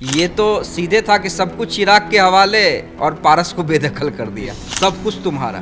ये तो सीधे था कि सब कुछ चिराग के हवाले और पारस को बेदखल कर दिया। सब कुछ तुम्हारा,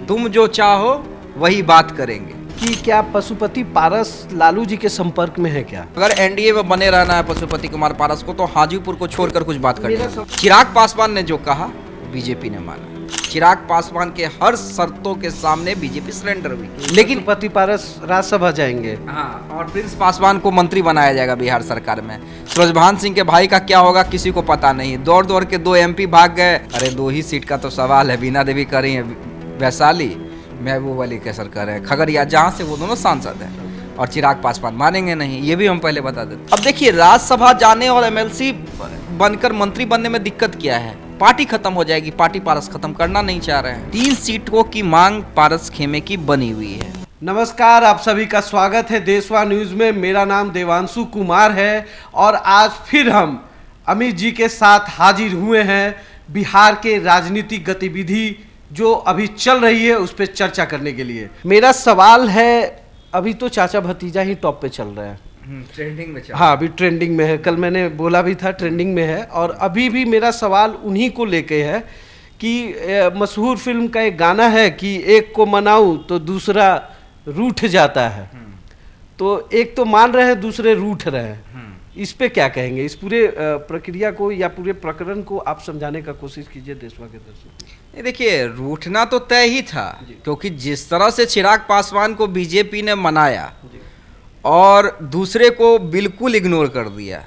तुम जो चाहो वही बात करेंगे। कि क्या पशुपति पारस लालू जी के संपर्क में है क्या? अगर एनडीए में बने रहना है पशुपति कुमार पारस को तो हाजीपुर को छोड़कर कुछ बात करनी मेरा है। चिराग पासवान ने जो कहा बीजेपी ने माना। चिराग पासवान के हर शर्तों के सामने बीजेपी सरेंडर हुई। लेकिन पशुपति पारस राज्यसभा जाएंगे। हाँ, और प्रिंस पासवान को मंत्री बनाया जाएगा बिहार सरकार में। सूरजभान सिंह के भाई का क्या होगा किसी को पता नहीं। दौड़ दौड़ के 2 एमपी भाग गए। अरे 2 ही सीट का तो सवाल है। बीना देवी कर रही है वैशाली, महबूब अली कैसर कर रहे हैं खगड़िया, जहाँ से वो दोनों सांसद हैं। और चिराग पासवान मानेंगे नहीं, ये भी हम पहले बता देते। अब देखिए, राज्यसभा जाने और एमएलसी बनकर मंत्री बनने में दिक्कत क्या है? पार्टी खत्म हो जाएगी। पार्टी पारस खत्म करना नहीं चाह रहे हैं। 3 सीटों की मांग पारस खेमे की बनी हुई है। नमस्कार, आप सभी का स्वागत है देशवा न्यूज में। मेरा नाम देवांशु कुमार है और आज फिर हम अमित जी के साथ हाजिर हुए हैं बिहार के राजनीतिक गतिविधि जो अभी चल रही है उस पर चर्चा करने के लिए। मेरा सवाल है, अभी तो चाचा भतीजा ही टॉप पे चल रहे हैं, ट्रेंडिंग में हाँ अभी ट्रेंडिंग में है। कल मैंने बोला भी था ट्रेंडिंग में है। और अभी भी मेरा सवाल उन्हीं को लेके है कि मशहूर फिल्म का एक गाना है कि एक को मनाऊं तो दूसरा रूठ जाता है। तो एक तो मान रहे हैं, दूसरे रूठ रहे हैं। इस पे क्या कहेंगे? इस पूरे प्रक्रिया को या पूरे प्रकरण को आप समझाने का कोशिश कीजिए देशवा के दर्शकों। देखिए, रूठना तो तय ही था, क्योंकि जिस तरह से चिराग पासवान को बीजेपी ने मनाया और दूसरे को बिल्कुल इग्नोर कर दिया,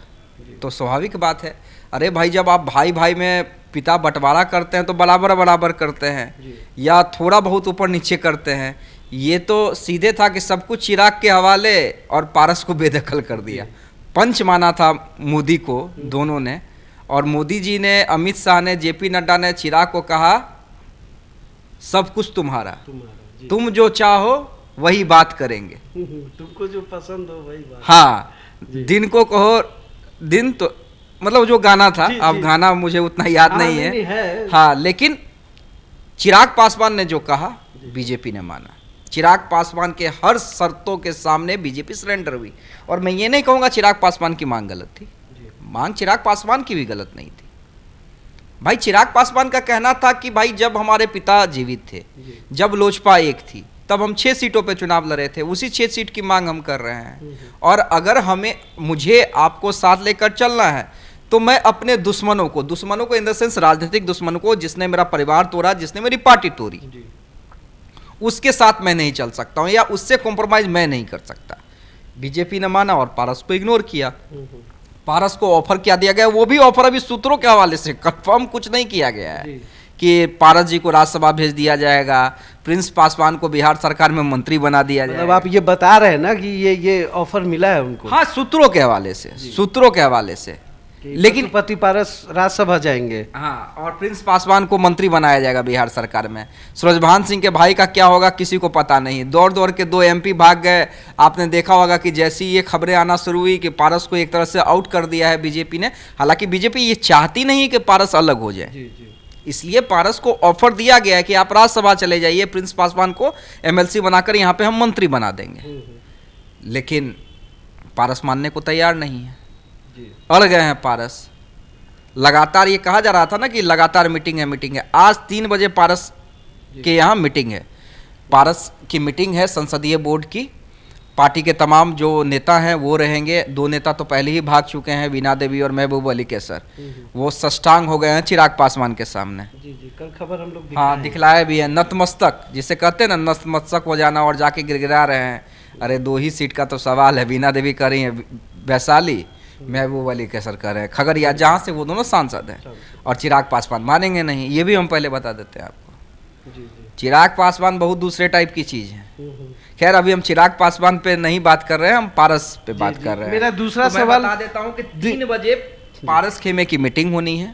तो स्वाभाविक बात है। अरे भाई, जब आप भाई भाई में पिता बंटवारा करते हैं तो बराबर बराबर करते हैं या थोड़ा बहुत ऊपर नीचे करते हैं। ये तो सीधे था कि सब कुछ चिराग के हवाले और पारस को बेदखल कर दिया। पंच माना था मोदी को दोनों ने, और मोदी जी ने, अमित शाह ने, जेपी नड्डा ने चिराग को कहा सब कुछ तुम्हारा, तुम जो चाहो वही बात करेंगे। तुमको जो पसंद हो वही बात। हाँ, दिन को कहो दिन, तो मतलब जो गाना था, अब गाना मुझे उतना याद नहीं है। हाँ, लेकिन चिराग पासवान ने जो कहा बीजेपी ने माना। चिराग पासवान के हर शर्तों के सामने बीजेपी सरेंडर हुई। और मैं ये नहीं कहूँगा चिराग पासवान की मांग गलत थी। मांग चिराग पासवान की भी गलत नहीं थी। भाई, चिराग पासवान का कहना था कि भाई जब हमारे पिता जीवित थे, जब लोजपा एक थी, तब हम 6 सीटों पे चुनाव लड़े थे। उसी 6 सीट की मांग हम कर रहे हैं। और अगर मुझे आपको साथ लेकर चलना है तो मैं अपने दुश्मनों को इन द सेंस राजनीतिक दुश्मनों को, जिसने मेरा परिवार तोड़ा, जिसने मेरी पार्टी तोड़ी, उसके साथ मैं नहीं चल सकता हूं या उससे कॉम्प्रोमाइज मैं नहीं कर सकता। बीजेपी ने माना और पारस को इग्नोर किया। पारस को ऑफर क्या दिया गया, वो भी ऑफर अभी सूत्रों के हवाले से कंफर्म कुछ नहीं किया गया है कि पारस जी को राज्यसभा भेज दिया जाएगा, प्रिंस पासवान को बिहार सरकार में मंत्री बना दिया जाएगा। मतलब आप ये बता रहे हैं ना कि ये ऑफर मिला है उनको? हाँ, सूत्रों के हवाले से। लेकिन पशुपति पारस राज्यसभा जाएंगे। हाँ, और प्रिंस पासवान को मंत्री बनाया जाएगा बिहार सरकार में। सूरजभान सिंह के भाई का क्या होगा किसी को पता नहीं। दौड़ दौड़ के 2 एमपी भाग गए। आपने देखा होगा कि जैसी ये खबरें आना शुरू हुई कि पारस को एक तरह से आउट कर दिया है बीजेपी ने। हालांकि बीजेपी ये चाहती नहीं कि पारस अलग हो जाए, इसलिए पारस को ऑफर दिया गया है कि आप राज्यसभा चले जाइए, प्रिंस पासवान को एमएलसी बनाकर यहाँ पे हम मंत्री बना देंगे। लेकिन पारस मानने को तैयार नहीं है, अड़ गए हैं पारस। लगातार ये कहा जा रहा था ना कि लगातार मीटिंग है। आज 3 बजे पारस के यहाँ मीटिंग है। पारस की मीटिंग है संसदीय बोर्ड की। पार्टी के तमाम जो नेता हैं वो रहेंगे। 2 नेता तो पहले ही भाग चुके हैं, बीना देवी और महबूब अली कैसर। वो सष्टांग हो गए हैं चिराग पासवान के सामने। कल खबर हम लोग दिखलाए भी है। नतमस्तक जिसे कहते हैं ना, नतमस्तक हो जाना और जाके गिड़गिड़ा रहे हैं। अरे 2 ही सीट का तो सवाल है। बीना देवी कर रही है वैशाली, महबूब अली कैसर कर रहे हैं खगड़िया, जहाँ से वो दोनों सांसद हैं। और चिराग पासवान मानेंगे नहीं, ये भी हम पहले बता देते हैं आपको। चिराग पासवान बहुत दूसरे टाइप की चीज है। खैर, अभी हम चिराग पासवान पे नहीं बात कर रहे हैं, हम पारस पे बात कर रहे हैं। मेरा दूसरा तो सवाल बता देता हूँ कि 3 बजे पारस खेमे की मीटिंग होनी है।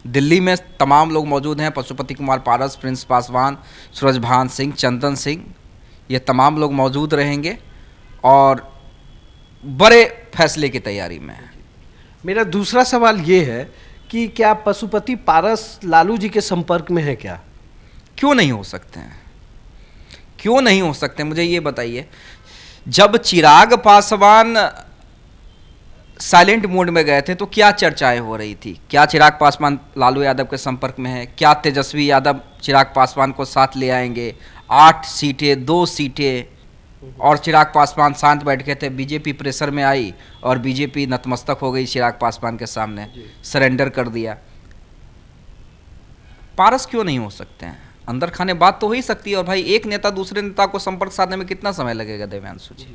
दिल्ली में तमाम लोग मौजूद हैं। पशुपति कुमार पारस, प्रिंस पासवान, सूरजभान सिंह, चंदन सिंह, ये तमाम लोग मौजूद रहेंगे और बड़े फैसले की तैयारी में है। मेरा दूसरा सवाल ये है कि क्या पशुपति पारस लालू जी के संपर्क में है क्या? क्यों नहीं हो सकते हैं? क्यों नहीं हो सकते, मुझे ये बताइए। जब चिराग पासवान साइलेंट मोड में गए थे तो क्या चर्चाएं हो रही थी? क्या चिराग पासवान लालू यादव के संपर्क में है? क्या तेजस्वी यादव चिराग पासवान को साथ ले आएंगे? 8 सीटें, 2 सीटें, और चिराग पासवान शांत बैठ गए थे। बीजेपी प्रेशर में आई और बीजेपी नतमस्तक हो गई चिराग पासवान के सामने, सरेंडर कर दिया। पारस क्यों नहीं हो सकते हैं? अंदर खाने बात तो हो ही सकती है। और भाई एक नेता दूसरे नेता को संपर्क साधने में कितना समय लगेगा देवांशु जी?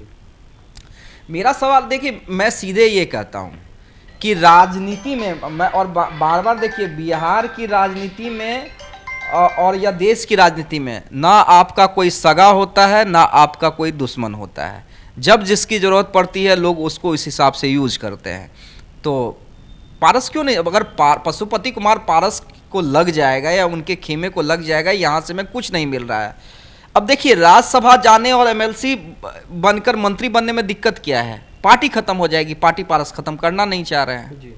मेरा सवाल देखिए, मैं सीधे ये कहता हूं कि राजनीति में मैं और बार बार देखिए, बिहार की राजनीति में और या देश की राजनीति में ना आपका कोई सगा होता है ना आपका कोई दुश्मन होता है। जब जिसकी ज़रूरत पड़ती है लोग उसको इस हिसाब से यूज करते हैं। तो पारस क्यों नहीं? अगर पशुपति कुमार पारस को लग जाएगा या उनके खेमे को लग जाएगा, यहाँ से में कुछ नहीं मिल रहा है। अब देखिए, राज्यसभा जाने और एमएलसी बनकर मंत्री बनने में दिक्कत क्या है? पार्टी खत्म हो जाएगी। पार्टी पारस खत्म करना नहीं चाह रहे हैं।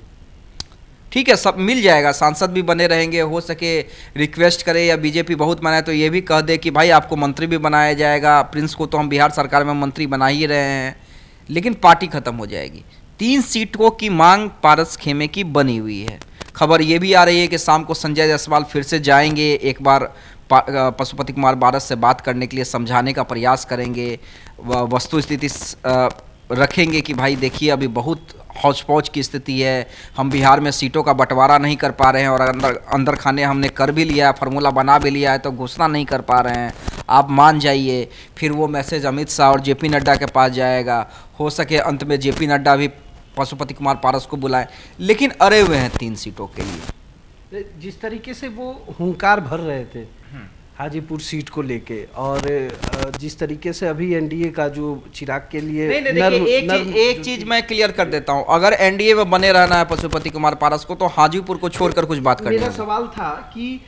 ठीक है, सब मिल जाएगा, सांसद भी बने रहेंगे। हो सके रिक्वेस्ट करे या बीजेपी बहुत मनाए तो ये भी कह दे कि भाई आपको मंत्री भी बनाया जाएगा। प्रिंस को तो हम बिहार सरकार में मंत्री बना ही रहे हैं, लेकिन पार्टी खत्म हो जाएगी। 3 सीटों की मांग पारस खेमे की बनी हुई है। खबर ये भी आ रही है कि शाम को संजय जायसवाल फिर से जाएंगे, एक बार पशुपति कुमार पारस से बात करने के लिए, समझाने का प्रयास करेंगे, वस्तु स्थिति रखेंगे कि भाई देखिए अभी बहुत हौच पौच की स्थिति है, हम बिहार में सीटों का बंटवारा नहीं कर पा रहे हैं और अंदर खाने हमने कर भी लिया है, फार्मूला बना भी लिया है, तो घोषणा नहीं कर पा रहे हैं, आप मान जाइए। फिर वो मैसेज अमित शाह और जेपी नड्डा के पास जाएगा। हो सके अंत में जेपी नड्डा भी पशुपति कुमार पारस को बुलाएं, लेकिन अड़े हुए हैं 3 सीटों के लिए। जिस तरीके से वो हुंकार भर रहे थे हाजीपुर सीट को लेके, और जिस तरीके से अभी एनडीए का जो चिराग के लिए एक चीज मैं क्लियर कर देता हूं, अगर एनडीए में बने रहना है पशुपति कुमार पारस को तो हाजीपुर को छोड़कर कुछ बात करनी है। मेरा सवाल था कि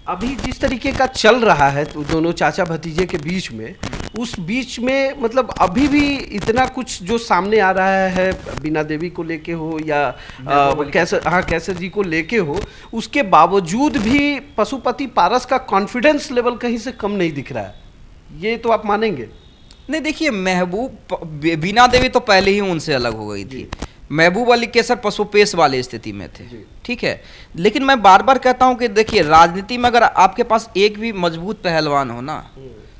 अभी जिस तरीके का चल रहा है तो दोनों चाचा भतीजे के बीच में, उस बीच में मतलब अभी भी इतना कुछ जो सामने आ रहा है, बीना देवी को लेके हो या कैसर जी को लेके हो, उसके बावजूद भी पशुपति पारस का कॉन्फिडेंस लेवल कहीं से कम नहीं दिख रहा है। ये तो आप मानेंगे? नहीं, देखिए, बीना देवी तो पहले ही उनसे अलग हो गई थी। महबूब अली केसर पशुपेश वाले स्थिति में थे, ठीक है। लेकिन मैं बार बार कहता हूं कि देखिए, राजनीति में अगर आपके पास एक भी मजबूत पहलवान हो ना,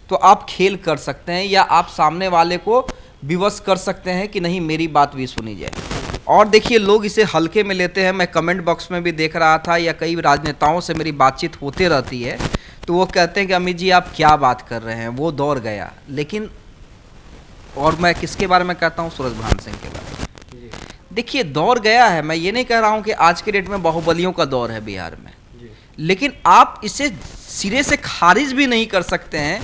तो आप खेल कर सकते हैं या आप सामने वाले को विवश कर सकते हैं कि नहीं मेरी बात भी सुनी जाए। और देखिए, लोग इसे हल्के में लेते हैं। मैं कमेंट बॉक्स में भी देख रहा था या कई राजनेताओं से मेरी बातचीत होते रहती है, तो वो कहते हैं कि अमित जी आप क्या बात कर रहे हैं, वो दौर गया। लेकिन और मैं किसके बारे में कहता हूँ? सूरजभान सिंह के बारे में। देखिए, दौर गया है। मैं ये नहीं कह रहा हूँ कि आज के डेट में बाहुबलियों का दौर है बिहार में, लेकिन आप इसे सिरे से खारिज भी नहीं कर सकते हैं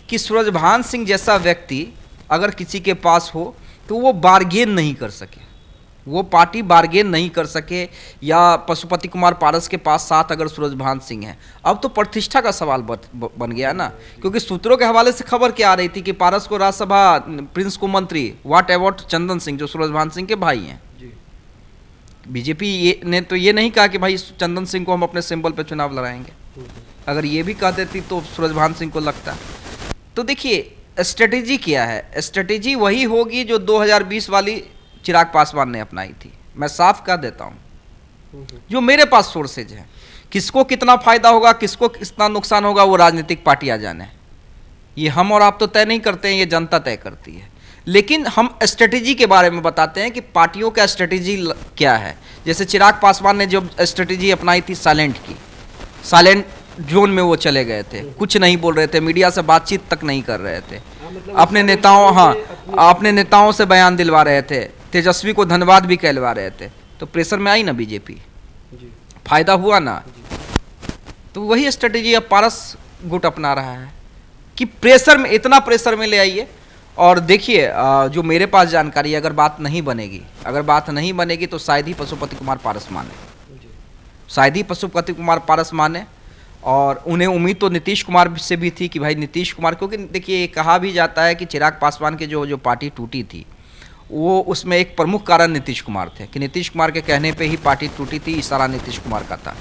कि सूरजभान सिंह जैसा व्यक्ति अगर किसी के पास हो तो वो बार्गेन नहीं कर सके, वो पार्टी बार्गेन नहीं कर सके, या पशुपति कुमार पारस के पास साथ अगर सूरजभान सिंह है। अब तो प्रतिष्ठा का सवाल बन गया ना, क्योंकि सूत्रों के हवाले से खबर क्या आ रही थी कि पारस को राज्यसभा, प्रिंस को मंत्री, व्हाट अबाउट चंदन सिंह जो सूरजभान सिंह के भाई हैं। बीजेपी ने तो ये नहीं कहा कि भाई चंदन सिंह को हम अपने सिंबल पे चुनाव लड़ाएंगे। अगर ये भी कह देती तो सूरजभान सिंह को लगता। तो देखिए, स्ट्रेटेजी क्या है? स्ट्रेटेजी वही होगी जो 2020 वाली चिराग पासवान ने अपनाई थी। मैं साफ कह देता हूं, जो मेरे पास सोर्सेज हैं। किसको कितना फायदा होगा, किसको कितना नुकसान होगा, वो राजनीतिक पार्टियां जाने। ये हम और आप तो तय नहीं करते हैं, ये जनता तय करती है। लेकिन हम स्ट्रेटेजी के बारे में बताते हैं कि पार्टियों का स्ट्रेटेजी क्या है। जैसे चिराग पासवान ने जो स्ट्रेटेजी अपनाई थी साइलेंट की, साइलेंट जोन में वो चले गए थे, कुछ नहीं बोल रहे थे, मीडिया से बातचीत तक नहीं कर रहे थे, अपने नेताओं से बयान दिलवा रहे थे, तेजस्वी को धन्यवाद भी कहलवा रहे थे। तो प्रेशर में आई ना बीजेपी, फायदा हुआ ना। तो वही स्ट्रेटेजी अब पारस गुट अपना रहा है कि प्रेशर में, इतना प्रेशर में ले आइए। और देखिए, जो मेरे पास जानकारी है, अगर बात नहीं बनेगी तो शायद ही पशुपति कुमार पारस माने, और उन्हें उम्मीद तो नीतीश कुमार से भी थी कि भाई नीतीश कुमार, क्योंकि देखिए ये कहा भी जाता है कि चिराग पासवान के जो पार्टी टूटी थी, वो उसमें एक प्रमुख कारण नीतीश कुमार थे, कि नीतीश कुमार के कहने पे ही पार्टी टूटी थी, इशारा नीतीश कुमार का था।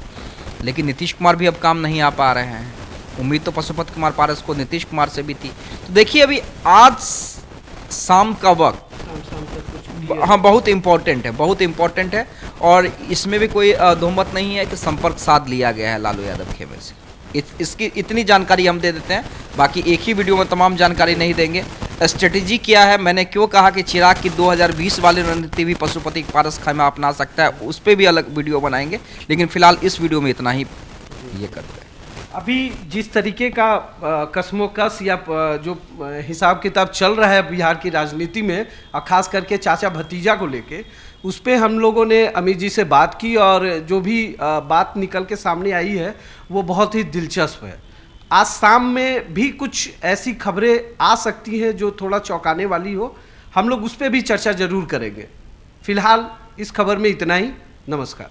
लेकिन नीतीश कुमार भी अब काम नहीं आ पा रहे हैं। उम्मीद तो पशुपति कुमार पारस को नीतीश कुमार से भी थी। तो देखिए, अभी आज शाम का वक्त हाँ, बहुत इम्पोर्टेंट है, बहुत इम्पोर्टेंट है। और इसमें भी कोई दोहमत नहीं है कि संपर्क साध लिया गया है लालू यादव खेमे से। इसकी इतनी जानकारी हम दे देते हैं, बाकी एक ही वीडियो में तमाम जानकारी नहीं देंगे। स्ट्रेटेजी क्या है, मैंने क्यों कहा कि चिराग की 2020 वाली रणनीति भी पशुपति पारस खेमा अपना सकता है, उस पर भी अलग वीडियो बनाएंगे, लेकिन फिलहाल इस वीडियो में इतना ही ये करते हैं। अभी जिस तरीके का कसमोकस या जो हिसाब किताब चल रहा है बिहार की राजनीति में, और खास करके चाचा भतीजा को लेके, उस पर हम लोगों ने अमित जी से बात की और जो भी बात निकल के सामने आई है वो बहुत ही दिलचस्प है। आज शाम में भी कुछ ऐसी खबरें आ सकती हैं जो थोड़ा चौंकाने वाली हो, हम लोग उस पर भी चर्चा जरूर करेंगे। फिलहाल इस खबर में इतना ही। नमस्कार।